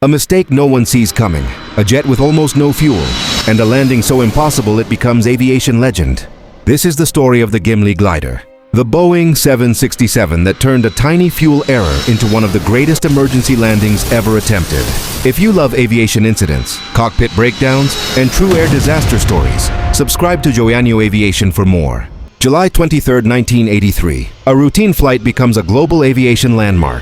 A mistake no one sees coming, a jet with almost no fuel, and a landing so impossible it becomes aviation legend. This is the story of the Gimli Glider, the Boeing 767 that turned a tiny fuel error into one of the greatest emergency landings ever attempted. If you love aviation incidents, cockpit breakdowns, and true air disaster stories, subscribe to Joanyo Aviation for more. July 23, 1983, a routine flight becomes a global aviation landmark.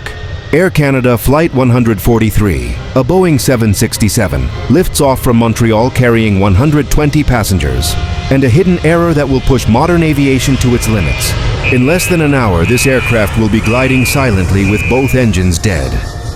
Air Canada Flight 143, a Boeing 767, lifts off from Montreal carrying 120 passengers, and a hidden error that will push modern aviation to its limits. In less than an hour, this aircraft will be gliding silently with both engines dead.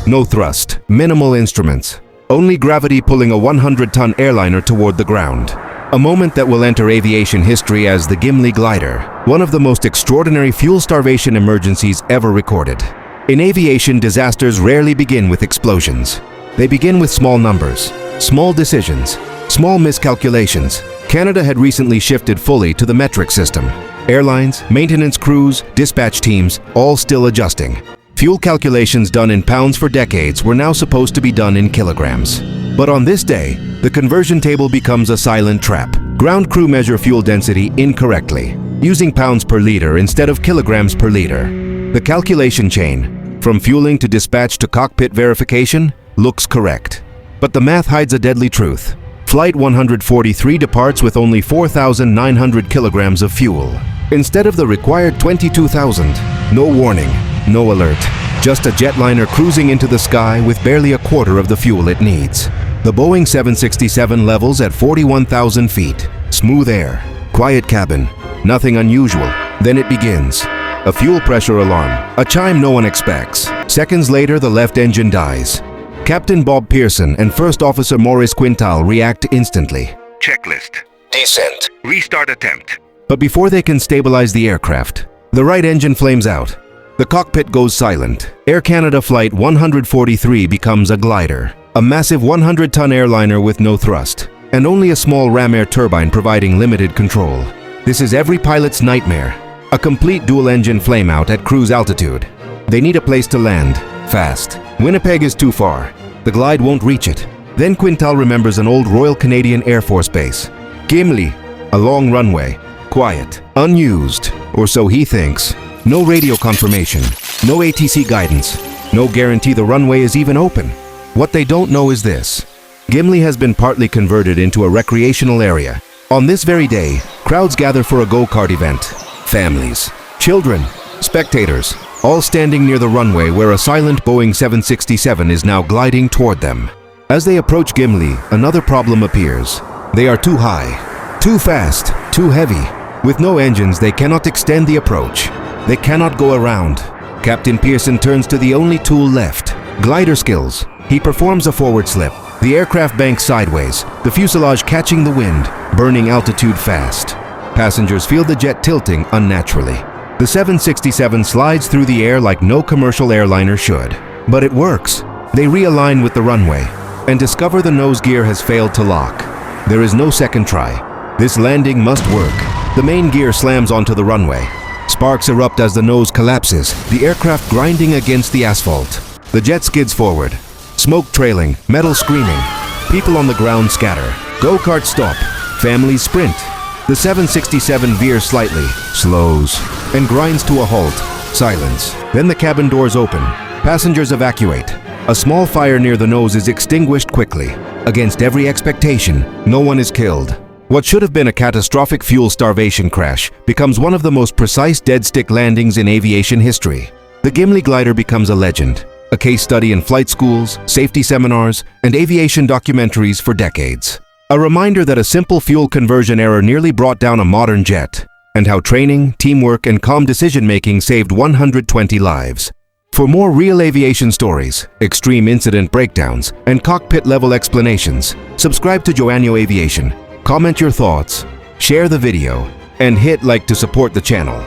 No thrust, minimal instruments, only gravity pulling a 100-ton airliner toward the ground. A moment that will enter aviation history as the Gimli Glider, one of the most extraordinary fuel starvation emergencies ever recorded. In aviation, disasters rarely begin with explosions. They begin with small numbers, small decisions, small miscalculations. Canada had recently shifted fully to the metric system. Airlines, maintenance crews, dispatch teams, all still adjusting. Fuel calculations done in pounds for decades were now supposed to be done in kilograms. But on this day, the conversion table becomes a silent trap. Ground crew measure fuel density incorrectly, using pounds per liter instead of kilograms per liter. The calculation chain, from fueling to dispatch to cockpit verification, looks correct. But the math hides a deadly truth. Flight 143 departs with only 4,900 kilograms of fuel, instead of the required 22,000. No warning, no alert, just a jetliner cruising into the sky with barely a quarter of the fuel it needs. The Boeing 767 levels at 41,000 feet. Smooth air, quiet cabin, nothing unusual. Then it begins. A fuel pressure alarm, a chime no one expects. Seconds later, the left engine dies. Captain Bob Pearson and First Officer Maurice Quintal react instantly. Checklist. Descent. Restart attempt. But before they can stabilize the aircraft, the right engine flames out. The cockpit goes silent. Air Canada Flight 143 becomes a glider, a massive 100-ton airliner with no thrust, and only a small ram air turbine providing limited control. This is every pilot's nightmare. A complete dual-engine flameout at cruise altitude. They need a place to land, fast. Winnipeg is too far. The glide won't reach it. Then Quintal remembers an old Royal Canadian Air Force base. Gimli, a long runway, quiet, unused, or so he thinks. No radio confirmation, no ATC guidance, no guarantee the runway is even open. What they don't know is this. Gimli has been partly converted into a recreational area. On this very day, crowds gather for a go-kart event. Families, children, spectators, all standing near the runway where a silent Boeing 767 is now gliding toward them. As they approach Gimli, another problem appears. They are too high, too fast, too heavy. With no engines, they cannot extend the approach. They cannot go around. Captain Pearson turns to the only tool left, glider skills. He performs a forward slip. The aircraft banks sideways, the fuselage catching the wind, burning altitude fast. Passengers feel the jet tilting unnaturally. The 767 slides through the air like no commercial airliner should. But it works. They realign with the runway and discover the nose gear has failed to lock. There is no second try. This landing must work. The main gear slams onto the runway. Sparks erupt as the nose collapses, the aircraft grinding against the asphalt. The jet skids forward. Smoke trailing, metal screaming. People on the ground scatter. Go-karts stop. Families sprint. The 767 veers slightly, slows, and grinds to a halt. Silence. Then the cabin doors open. Passengers evacuate. A small fire near the nose is extinguished quickly. Against every expectation, no one is killed. What should have been a catastrophic fuel starvation crash becomes one of the most precise dead-stick landings in aviation history. The Gimli Glider becomes a legend, a case study in flight schools, safety seminars, and aviation documentaries for decades. A reminder that a simple fuel conversion error nearly brought down a modern jet, and how training, teamwork, and calm decision-making saved 120 lives. For more real aviation stories, extreme incident breakdowns, and cockpit-level explanations, subscribe to Joanyo Aviation, comment your thoughts, share the video, and hit like to support the channel.